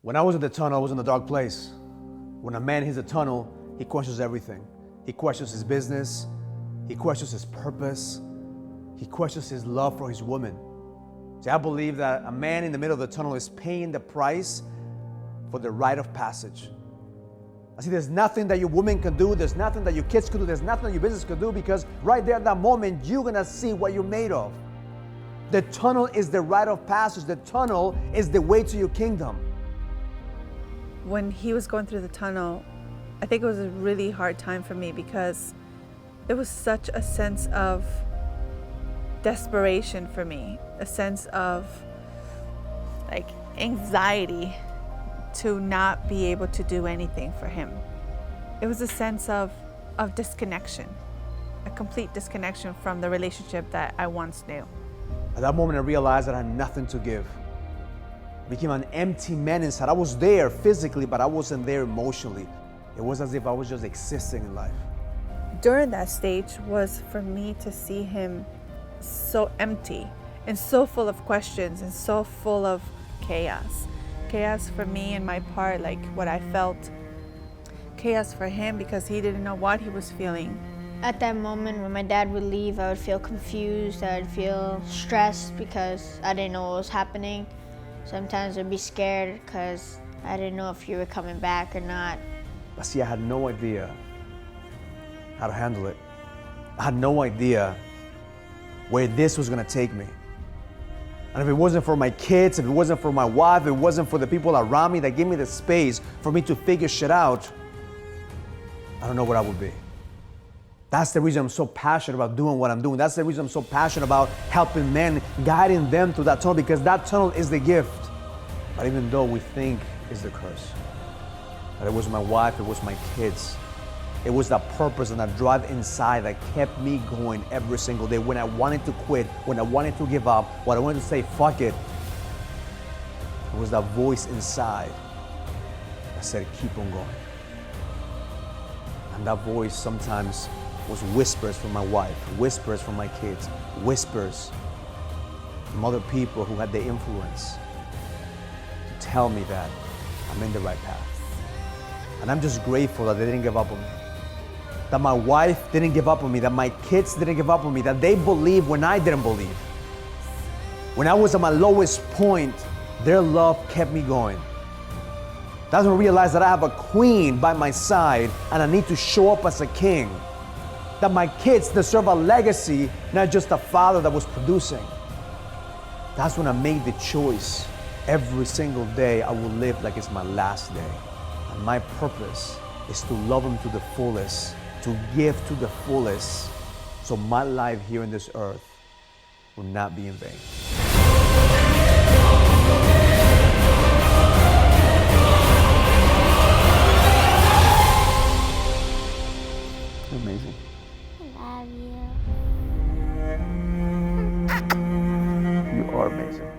When I was in the tunnel, I was in a dark place. When a man hits a tunnel, he questions everything. He questions his business. He questions his purpose. He questions his love for his woman. See, I believe that a man in the middle of the tunnel is paying the price for the rite of passage. I see there's nothing that your woman can do, there's nothing that your kids could do, there's nothing that your business could do, because right there at that moment, you're gonna see what you're made of. The tunnel is the rite of passage. The tunnel is the way to your kingdom. When he was going through the tunnel, I think it was a really hard time for me because there was such a sense of desperation for me, a sense of like anxiety to not be able to do anything for him. It was a sense of disconnection, a complete disconnection from the relationship that I once knew. At that moment, I realized that I had nothing to give. I became an empty man inside. I was there physically, but I wasn't there emotionally. It was as if I was just existing in life. During that stage was for me to see him so empty and so full of questions and so full of chaos. Chaos for me and my part, like what I felt. Chaos for him because he didn't know what he was feeling. At that moment when my dad would leave, I would feel confused, I would feel stressed because I didn't know what was happening. Sometimes I'd be scared because I didn't know if you were coming back or not. But see, I had no idea how to handle it. I had no idea where this was gonna take me. And if it wasn't for my kids, if it wasn't for my wife, if it wasn't for the people around me that gave me the space for me to figure shit out, I don't know where I would be. That's the reason I'm so passionate about doing what I'm doing. That's the reason I'm so passionate about helping men, guiding them through that tunnel, because that tunnel is the gift. But even though we think it's the curse, that it was my wife, it was my kids, it was that purpose and that drive inside that kept me going every single day. When I wanted to quit, when I wanted to give up, when I wanted to say, fuck it, it was that voice inside that said, keep on going. And that voice sometimes was whispers from my wife, whispers from my kids, whispers from other people who had the influence to tell me that I'm in the right path. And I'm just grateful that they didn't give up on me, that my wife didn't give up on me, that my kids didn't give up on me, that they believed when I didn't believe. When I was at my lowest point, their love kept me going. That's when I realized that I have a queen by my side and I need to show up as a king. That my kids deserve a legacy, not just a father that was producing. That's when I made the choice. Every single day I will live like it's my last day. And my purpose is to love him to the fullest, to give to the fullest, so my life here on this earth will not be in vain. Amazing. I love you. You are amazing.